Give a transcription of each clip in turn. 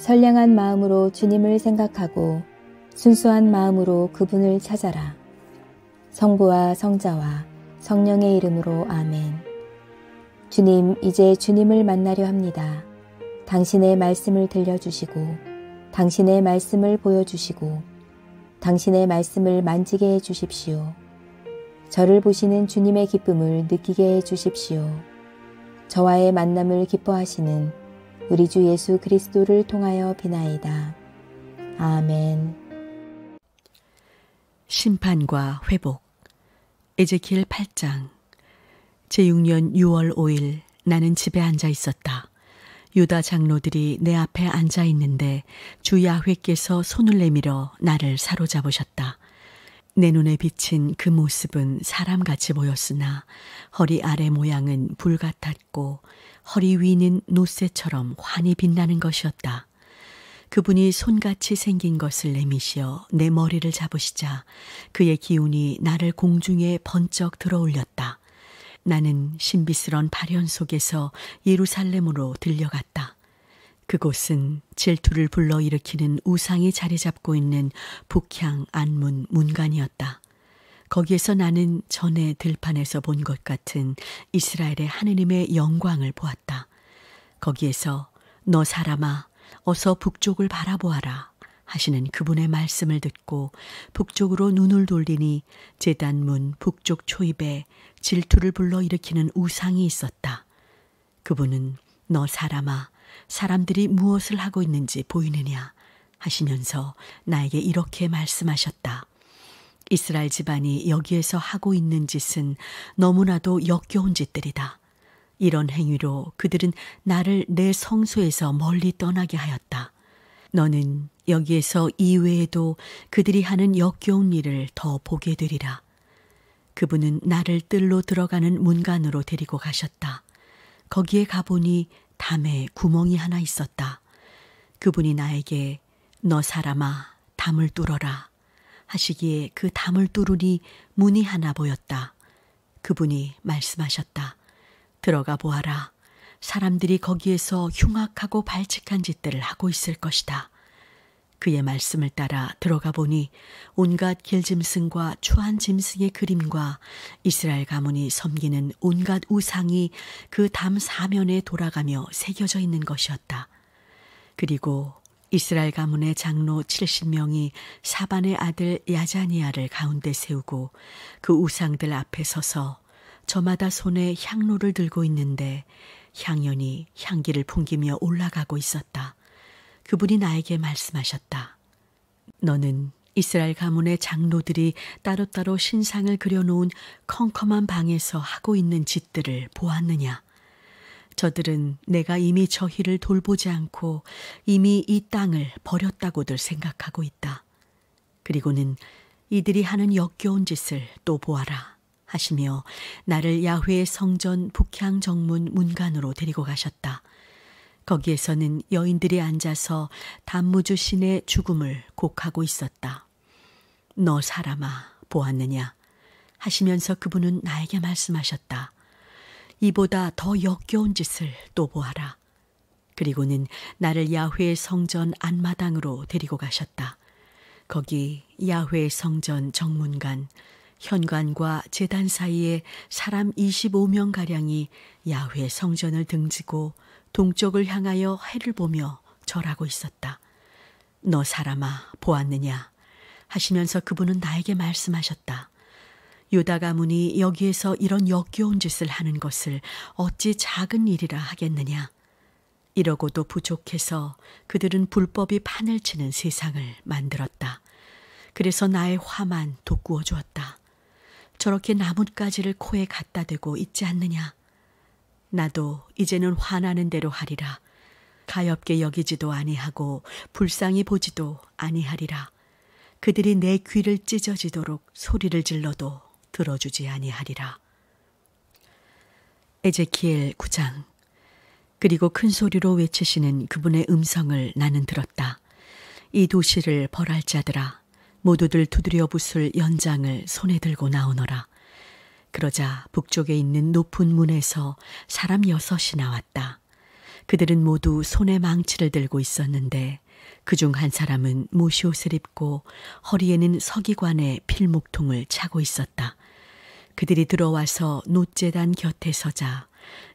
선량한 마음으로 주님을 생각하고 순수한 마음으로 그분을 찾아라. 성부와 성자와 성령의 이름으로 아멘. 주님, 이제 주님을 만나려 합니다. 당신의 말씀을 들려주시고 당신의 말씀을 보여주시고 당신의 말씀을 만지게 해주십시오. 저를 보시는 주님의 기쁨을 느끼게 해주십시오. 저와의 만남을 기뻐하시는 우리 주 예수 그리스도를 통하여 비나이다. 아멘. 심판과 회복. 에제키엘 8장. 제6년 6월 5일 나는 집에 앉아 있었다. 유다 장로들이 내 앞에 앉아 있는데 주 야훼께서 손을 내밀어 나를 사로잡으셨다. 내 눈에 비친 그 모습은 사람같이 보였으나 허리 아래 모양은 불 같았고 허리 위는 노쇠처럼 환히 빛나는 것이었다. 그분이 손같이 생긴 것을 내미시어 내 머리를 잡으시자 그의 기운이 나를 공중에 번쩍 들어올렸다. 나는 신비스런 발현 속에서 예루살렘으로 들려갔다. 그곳은 질투를 불러일으키는 우상이 자리 잡고 있는 북향 안문 문간이었다. 거기에서 나는 전에 들판에서 본 것 같은 이스라엘의 하느님의 영광을 보았다. 거기에서 너 사람아 어서 북쪽을 바라보아라 하시는 그분의 말씀을 듣고 북쪽으로 눈을 돌리니 제단문 북쪽 초입에 질투를 불러일으키는 우상이 있었다. 그분은 너 사람아 사람들이 무엇을 하고 있는지 보이느냐 하시면서 나에게 이렇게 말씀하셨다. 이스라엘 집안이 여기에서 하고 있는 짓은 너무나도 역겨운 짓들이다. 이런 행위로 그들은 나를 내 성소에서 멀리 떠나게 하였다. 너는 여기에서 이외에도 그들이 하는 역겨운 일을 더 보게 되리라. 그분은 나를 뜰로 들어가는 문간으로 데리고 가셨다. 거기에 가보니 담에 구멍이 하나 있었다. 그분이 나에게 너 사람아 담을 뚫어라 하시기에 그 담을 뚫으니 문이 하나 보였다. 그분이 말씀하셨다. 들어가 보아라. 사람들이 거기에서 흉악하고 발칙한 짓들을 하고 있을 것이다. 그의 말씀을 따라 들어가 보니 온갖 길짐승과 추한 짐승의 그림과 이스라엘 가문이 섬기는 온갖 우상이 그 담 사면에 돌아가며 새겨져 있는 것이었다. 그리고 이스라엘 가문의 장로 70명이 사반의 아들 야자니아를 가운데 세우고 그 우상들 앞에 서서 저마다 손에 향로를 들고 있는데 향연이 향기를 풍기며 올라가고 있었다. 그분이 나에게 말씀하셨다. 너는 이스라엘 가문의 장로들이 따로따로 신상을 그려놓은 컴컴한 방에서 하고 있는 짓들을 보았느냐? 저들은 내가 이미 저희를 돌보지 않고 이미 이 땅을 버렸다고들 생각하고 있다. 그리고는 이들이 하는 역겨운 짓을 또 보아라 하시며 나를 야훼의 성전 북향 정문 문간으로 데리고 가셨다. 거기에서는 여인들이 앉아서 단무주 신의 죽음을 곡하고 있었다. 너 사람아 보았느냐 하시면서 그분은 나에게 말씀하셨다. 이보다 더 역겨운 짓을 또 보아라. 그리고는 나를 야훼의 성전 안마당으로 데리고 가셨다. 거기 야훼의 성전 정문간 현관과 제단 사이에 사람 25명가량이 야훼 성전을 등지고 동쪽을 향하여 해를 보며 절하고 있었다. 너 사람아 보았느냐 하시면서 그분은 나에게 말씀하셨다. 유다 가문이 여기에서 이런 역겨운 짓을 하는 것을 어찌 작은 일이라 하겠느냐. 이러고도 부족해서 그들은 불법이 판을 치는 세상을 만들었다. 그래서 나의 화만 돋구어 주었다. 저렇게 나뭇가지를 코에 갖다 대고 있지 않느냐. 나도 이제는 화나는 대로 하리라. 가엾게 여기지도 아니하고 불쌍히 보지도 아니하리라. 그들이 내 귀를 찢어지도록 소리를 질러도 들어주지 아니하리라. 에제키엘 9장. 그리고 큰 소리로 외치시는 그분의 음성을 나는 들었다. 이 도시를 벌할 자들아 모두들 두드려 부술 연장을 손에 들고 나오너라. 그러자 북쪽에 있는 높은 문에서 사람 6이 나왔다. 그들은 모두 손에 망치를 들고 있었는데 그중 한 사람은 모시옷을 입고 허리에는 서기관의 필목통을 차고 있었다. 그들이 들어와서 놋제단 곁에 서자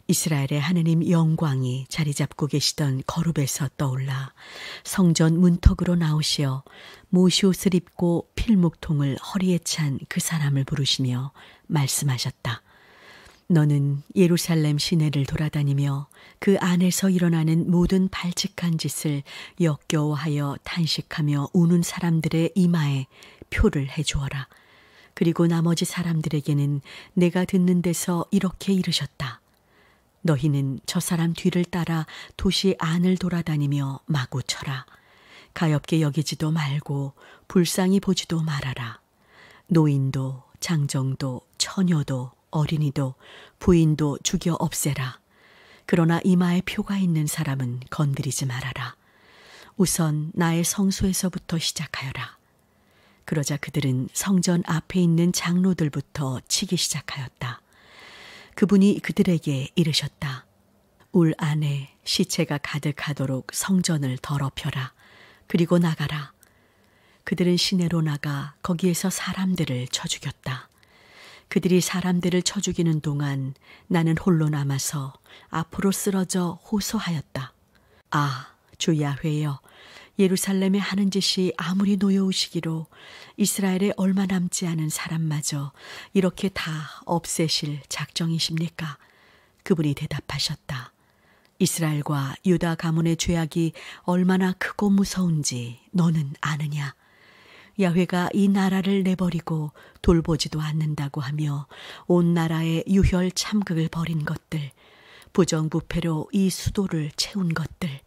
이스라엘의 하느님 영광이 자리 잡고 계시던 거룹에서 떠올라 성전 문턱으로 나오시어 모시옷을 입고 필목통을 허리에 찬 그 사람을 부르시며 말씀하셨다. 너는 예루살렘 시내를 돌아다니며 그 안에서 일어나는 모든 발칙한 짓을 역겨워하여 탄식하며 우는 사람들의 이마에 표를 해주어라. 그리고 나머지 사람들에게는 내가 듣는 데서 이렇게 이르셨다. 너희는 저 사람 뒤를 따라 도시 안을 돌아다니며 마구 쳐라. 가엾게 여기지도 말고 불쌍히 보지도 말아라. 노인도 장정도 처녀도 어린이도 부인도 죽여 없애라. 그러나 이마에 표가 있는 사람은 건드리지 말아라. 우선 나의 성소에서부터 시작하여라. 그러자 그들은 성전 앞에 있는 장로들부터 치기 시작하였다. 그분이 그들에게 이르셨다. 울 안에 시체가 가득하도록 성전을 더럽혀라. 그리고 나가라. 그들은 시내로 나가 거기에서 사람들을 쳐 죽였다. 그들이 사람들을 쳐 죽이는 동안 나는 홀로 남아서 앞으로 쓰러져 호소하였다. 아, 주 야훼여, 예루살렘에 하는 짓이 아무리 노여우시기로 이스라엘에 얼마 남지 않은 사람마저 이렇게 다 없애실 작정이십니까? 그분이 대답하셨다. 이스라엘과 유다 가문의 죄악이 얼마나 크고 무서운지 너는 아느냐? 야훼가 이 나라를 내버리고 돌보지도 않는다고 하며 온 나라에 유혈 참극을 벌인 것들, 부정부패로 이 수도를 채운 것들,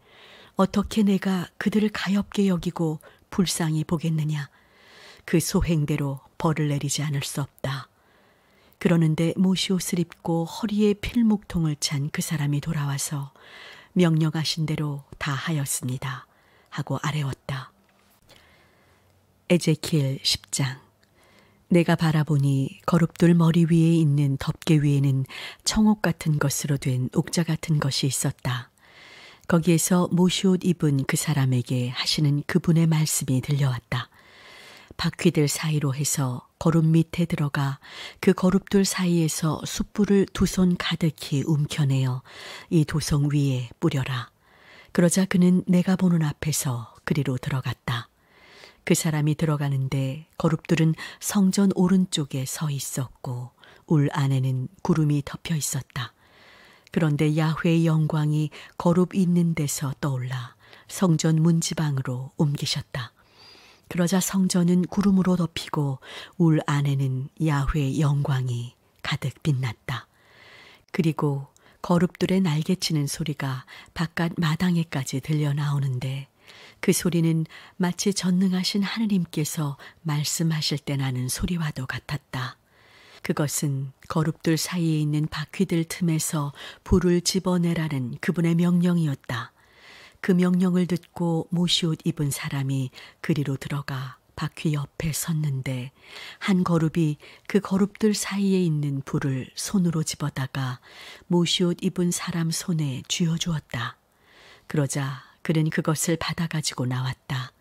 어떻게 내가 그들을 가엾게 여기고 불쌍히 보겠느냐? 그 소행대로 벌을 내리지 않을 수 없다. 그러는데 모시옷을 입고 허리에 필목통을 찬 그 사람이 돌아와서 명령하신 대로 다 하였습니다. 하고 아뢰었다. 에제키엘 10장. 내가 바라보니 거룹들 머리 위에 있는 덮개 위에는 청옥 같은 것으로 된 옥자 같은 것이 있었다. 거기에서 모시옷 입은 그 사람에게 하시는 그분의 말씀이 들려왔다. 바퀴들 사이로 해서 거룹 밑에 들어가 그 거룹들 사이에서 숯불을 두 손 가득히 움켜내어 이 도성 위에 뿌려라. 그러자 그는 내가 보는 앞에서 그리로 들어갔다. 그 사람이 들어가는데 거룹들은 성전 오른쪽에 서 있었고 울 안에는 구름이 덮여 있었다. 그런데 야훼의 영광이 거룹 있는 데서 떠올라 성전 문지방으로 옮기셨다. 그러자 성전은 구름으로 덮이고 울 안에는 야훼의 영광이 가득 빛났다. 그리고 거룹들의 날개치는 소리가 바깥 마당에까지 들려 나오는데 그 소리는 마치 전능하신 하느님께서 말씀하실 때 나는 소리와도 같았다. 그것은 거룹들 사이에 있는 바퀴들 틈에서 불을 집어내라는 그분의 명령이었다. 그 명령을 듣고 모시옷 입은 사람이 그리로 들어가 바퀴 옆에 섰는데 한 거룹이 그 거룹들 사이에 있는 불을 손으로 집어다가 모시옷 입은 사람 손에 쥐어주었다. 그러자 그는 그것을 받아가지고 나왔다.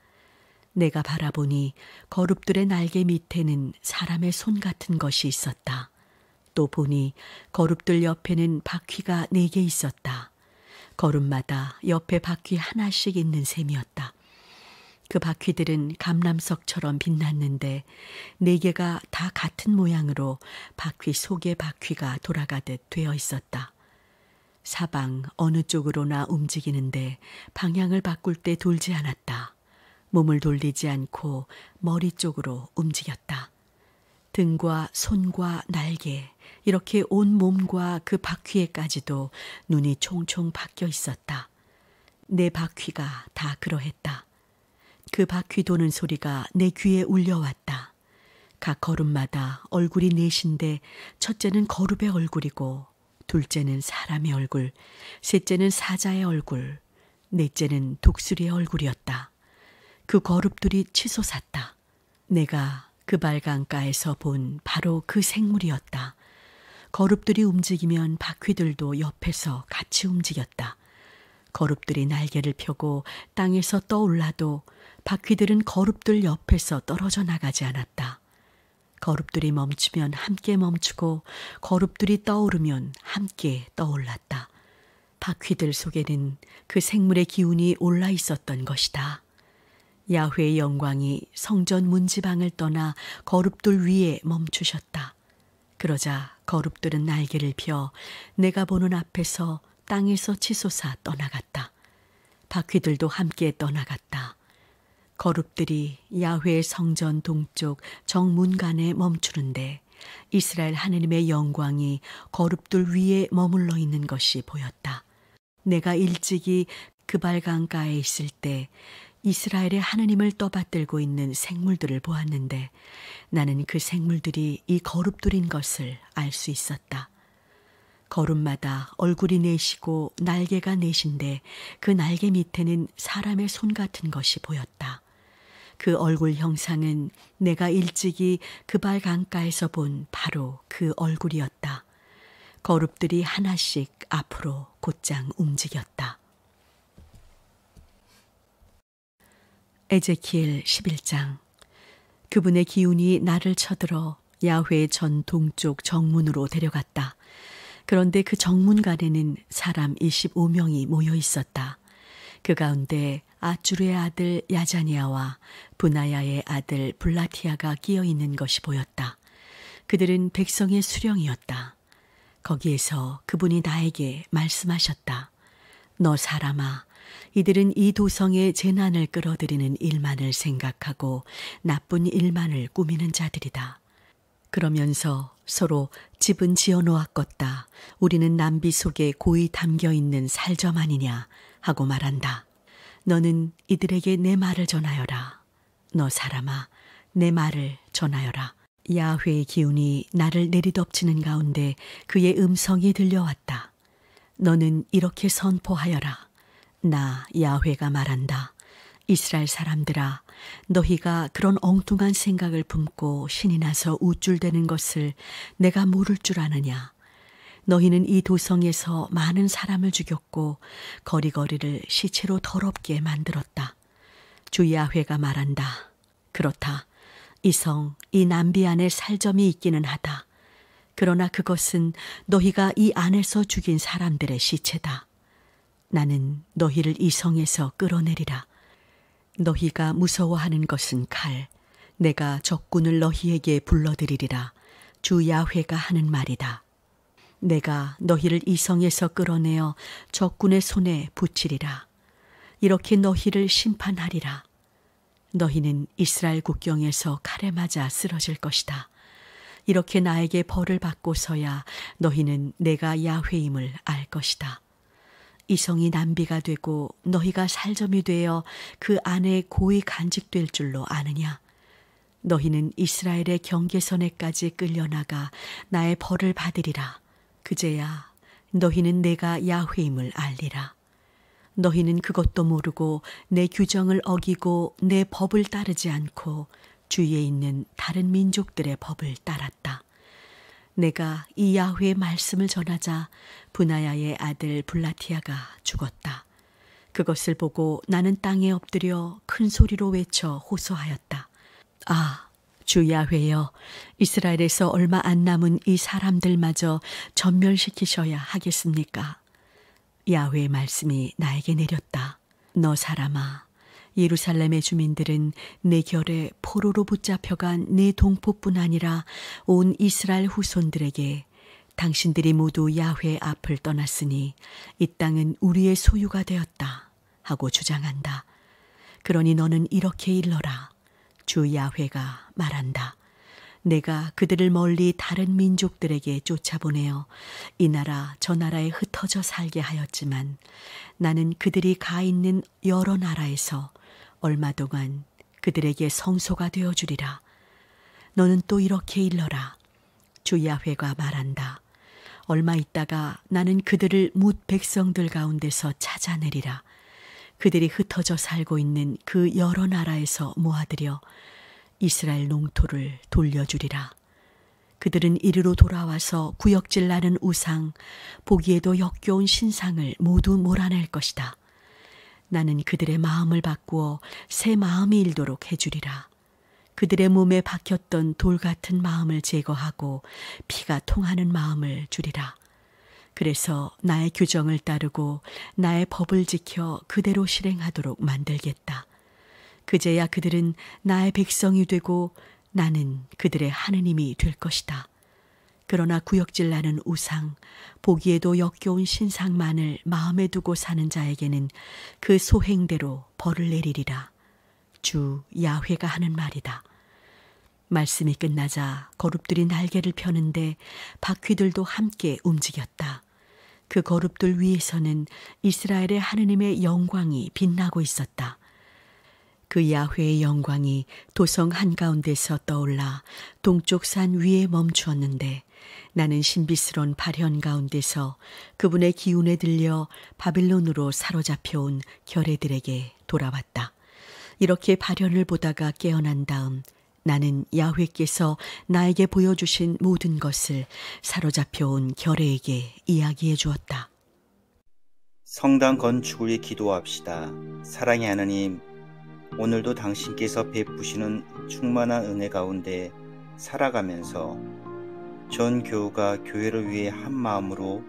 내가 바라보니 거룹들의 날개 밑에는 사람의 손 같은 것이 있었다. 또 보니 거룹들 옆에는 바퀴가 4개 있었다. 거룹마다 옆에 바퀴 하나씩 있는 셈이었다. 그 바퀴들은 감람석처럼 빛났는데 4개가 다 같은 모양으로 바퀴 속에 바퀴가 돌아가듯 되어 있었다. 사방 어느 쪽으로나 움직이는데 방향을 바꿀 때 돌지 않았다. 몸을 돌리지 않고 머리 쪽으로 움직였다. 등과 손과 날개, 이렇게 온 몸과 그 바퀴에까지도 눈이 총총 박혀 있었다. 내 바퀴가 다 그러했다. 그 바퀴 도는 소리가 내 귀에 울려왔다. 각 거룹마다 얼굴이 넷인데 첫째는 거룹의 얼굴이고 둘째는 사람의 얼굴, 셋째는 사자의 얼굴, 넷째는 독수리의 얼굴이었다. 그 거룹들이 치솟았다. 내가 그 발강가에서 본 바로 그 생물이었다. 거룹들이 움직이면 바퀴들도 옆에서 같이 움직였다. 거룹들이 날개를 펴고 땅에서 떠올라도 바퀴들은 거룹들 옆에서 떨어져 나가지 않았다. 거룹들이 멈추면 함께 멈추고 거룹들이 떠오르면 함께 떠올랐다. 바퀴들 속에는 그 생물의 기운이 올라 있었던 것이다. 야훼의 영광이 성전 문지방을 떠나 거룹들 위에 멈추셨다. 그러자 거룹들은 날개를 펴 내가 보는 앞에서 땅에서 치솟아 떠나갔다. 바퀴들도 함께 떠나갔다. 거룹들이 야훼의 성전 동쪽 정문간에 멈추는데 이스라엘 하느님의 영광이 거룹들 위에 머물러 있는 것이 보였다. 내가 일찍이 그발강가에 있을 때 이스라엘의 하느님을 떠받들고 있는 생물들을 보았는데 나는 그 생물들이 이 거룹들인 것을 알 수 있었다. 거룹마다 얼굴이 내시고 날개가 내신데 그 날개 밑에는 사람의 손 같은 것이 보였다. 그 얼굴 형상은 내가 일찍이 그발 강가에서 본 바로 그 얼굴이었다. 거룹들이 하나씩 앞으로 곧장 움직였다. 에제키엘 11장. 그분의 기운이 나를 쳐들어 야훼의 전 동쪽 정문으로 데려갔다. 그런데 그 정문간에는 사람 25명이 모여 있었다. 그 가운데 아주르의 아들 야자니아와 브나야의 아들 블라티아가 끼어 있는 것이 보였다. 그들은 백성의 수령이었다. 거기에서 그분이 나에게 말씀하셨다. 너 사람아, 이들은 이 도성에 재난을 끌어들이는 일만을 생각하고 나쁜 일만을 꾸미는 자들이다. 그러면서 서로 집은 지어놓았겠다. 우리는 남비 속에 고이 담겨있는 살점 아니냐 하고 말한다. 너는 이들에게 내 말을 전하여라. 너 사람아, 내 말을 전하여라. 야훼의 기운이 나를 내리덮치는 가운데 그의 음성이 들려왔다. 너는 이렇게 선포하여라. 나 야훼가 말한다. 이스라엘 사람들아, 너희가 그런 엉뚱한 생각을 품고 신이 나서 우쭐대는 것을 내가 모를 줄 아느냐. 너희는 이 도성에서 많은 사람을 죽였고 거리거리를 시체로 더럽게 만들었다. 주 야훼가 말한다. 그렇다. 이 성, 이 남비 안에 살점이 있기는 하다. 그러나 그것은 너희가 이 안에서 죽인 사람들의 시체다. 나는 너희를 이 성에서 끌어내리라. 너희가 무서워하는 것은 칼. 내가 적군을 너희에게 불러들이리라. 주 야훼가 하는 말이다. 내가 너희를 이 성에서 끌어내어 적군의 손에 붙이리라. 이렇게 너희를 심판하리라. 너희는 이스라엘 국경에서 칼에 맞아 쓰러질 것이다. 이렇게 나에게 벌을 받고서야 너희는 내가 야훼임을 알 것이다. 이 성이 남비가 되고 너희가 살점이 되어 그 안에 고이 간직될 줄로 아느냐. 너희는 이스라엘의 경계선에까지 끌려나가 나의 벌을 받으리라. 그제야 너희는 내가 야훼임을 알리라. 너희는 그것도 모르고 내 규정을 어기고 내 법을 따르지 않고 주위에 있는 다른 민족들의 법을 따랐다. 내가 이 야훼의 말씀을 전하자 브나야의 아들 블라티아가 죽었다. 그것을 보고 나는 땅에 엎드려 큰 소리로 외쳐 호소하였다. 아, 주 야훼여, 이스라엘에서 얼마 안 남은 이 사람들마저 전멸시키셔야 하겠습니까? 야훼의 말씀이 나에게 내렸다. 너 사람아, 예루살렘의 주민들은 내 결에 포로로 붙잡혀간 내 동포뿐 아니라 온 이스라엘 후손들에게 당신들이 모두 야훼 앞을 떠났으니 이 땅은 우리의 소유가 되었다 하고 주장한다. 그러니 너는 이렇게 일러라. 주 야훼가 말한다. 내가 그들을 멀리 다른 민족들에게 쫓아보내어 이 나라 저 나라에 흩어져 살게 하였지만 나는 그들이 가 있는 여러 나라에서 얼마 동안 그들에게 성소가 되어주리라. 너는 또 이렇게 일러라. 주 야훼가 말한다. 얼마 있다가 나는 그들을 뭇 백성들 가운데서 찾아내리라. 그들이 흩어져 살고 있는 그 여러 나라에서 모아들여 이스라엘 농토를 돌려주리라. 그들은 이리로 돌아와서 구역질 나는 우상, 보기에도 역겨운 신상을 모두 몰아낼 것이다. 나는 그들의 마음을 바꾸어 새 마음이 일도록 해주리라. 그들의 몸에 박혔던 돌 같은 마음을 제거하고 피가 통하는 마음을 주리라. 그래서 나의 규정을 따르고 나의 법을 지켜 그대로 실행하도록 만들겠다. 그제야 그들은 나의 백성이 되고 나는 그들의 하느님이 될 것이다. 그러나 구역질나는 우상, 보기에도 역겨운 신상만을 마음에 두고 사는 자에게는 그 소행대로 벌을 내리리라. 주 야훼가 하는 말이다. 말씀이 끝나자 거룹들이 날개를 펴는데 바퀴들도 함께 움직였다. 그 거룹들 위에서는 이스라엘의 하느님의 영광이 빛나고 있었다. 그 야훼의 영광이 도성 한가운데서 떠올라 동쪽 산 위에 멈추었는데 나는 신비스러운 발현 가운데서 그분의 기운에 들려 바빌론으로 사로잡혀온 결애들에게 돌아왔다. 이렇게 발현을 보다가 깨어난 다음 나는 야훼께서 나에게 보여주신 모든 것을 사로잡혀온 결애에게 이야기해 주었다. 성당 건축을 위해 기도합시다. 사랑의 하나님, 오늘도 당신께서 베푸시는 충만한 은혜 가운데 살아가면서 전 교우가 교회를 위해 한 마음으로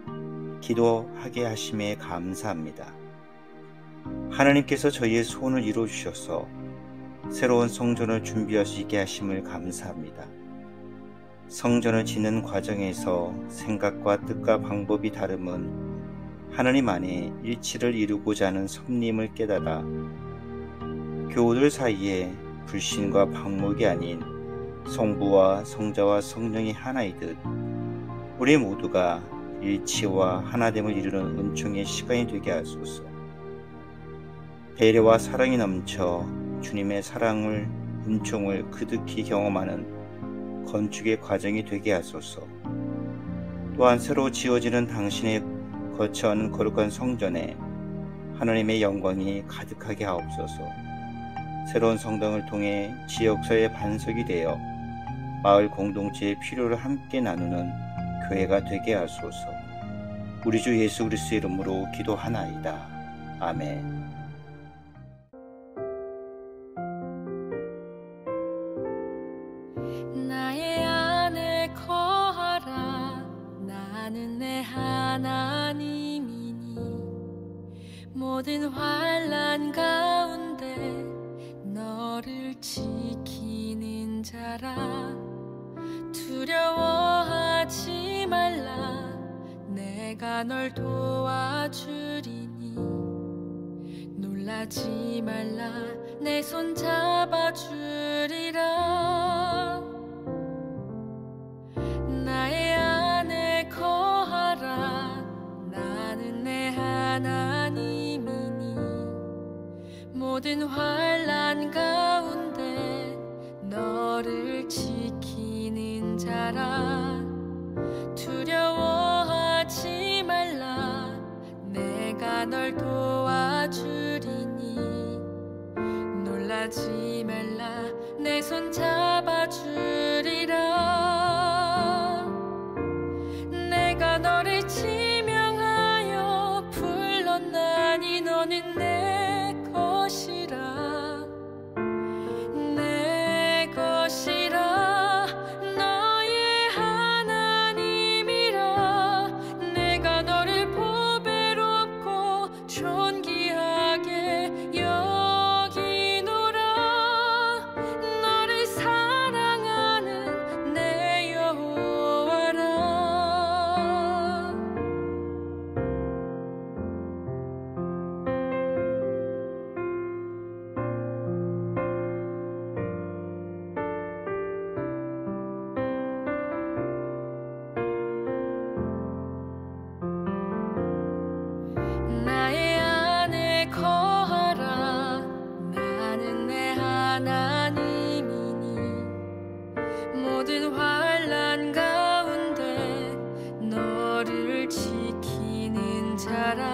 기도하게 하심에 감사합니다. 하나님께서 저희의 소원을 이루어주셔서 새로운 성전을 준비할 수 있게 하심을 감사합니다. 성전을 짓는 과정에서 생각과 뜻과 방법이 다름은 하나님 안에 일치를 이루고자 하는 섭림을 깨달아 교우들 사이에 불신과 방목이 아닌 성부와 성자와 성령이 하나이듯 우리 모두가 일치와 하나됨을 이루는 은총의 시간이 되게 하소서. 배려와 사랑이 넘쳐 주님의 사랑을, 은총을 그득히 경험하는 건축의 과정이 되게 하소서. 또한 새로 지어지는 당신의 거처하는 거룩한 성전에 하나님의 영광이 가득하게 하옵소서. 새로운 성당을 통해 지역사회의 반석이 되어 마을 공동체의 필요를 함께 나누는 교회가 되게 하소서. 우리 주 예수 그리스도의 이름으로 기도하나이다. 아멘. 나의 안에 거하라. 나는 내 하나님이니 모든 환난 가운데 너를 지키는 자라. 두려워하지 말라. 내가 널 도와주리니 놀라지 말라. 내 손 잡아주리라. 나의 안에 거하라. 나는 내 하나님이니 모든 환난 가운데 너를 지키는 자라. 두려워하지 말라. 내가 널 도와주리니 놀라지 말라. 내 손 잡아주리라. 내가 너를 지명하여 불렀나니 너는 내 것이라. 내 것이라. 너의 하나님이라. 내가 너를 보배롭고 존귀하게 여기노라. 너를 사랑하는 내 여호와라. 나의 안에 거하라. 나는 내 하나님이니 모든 환난 가운데 너를 지키는 자라.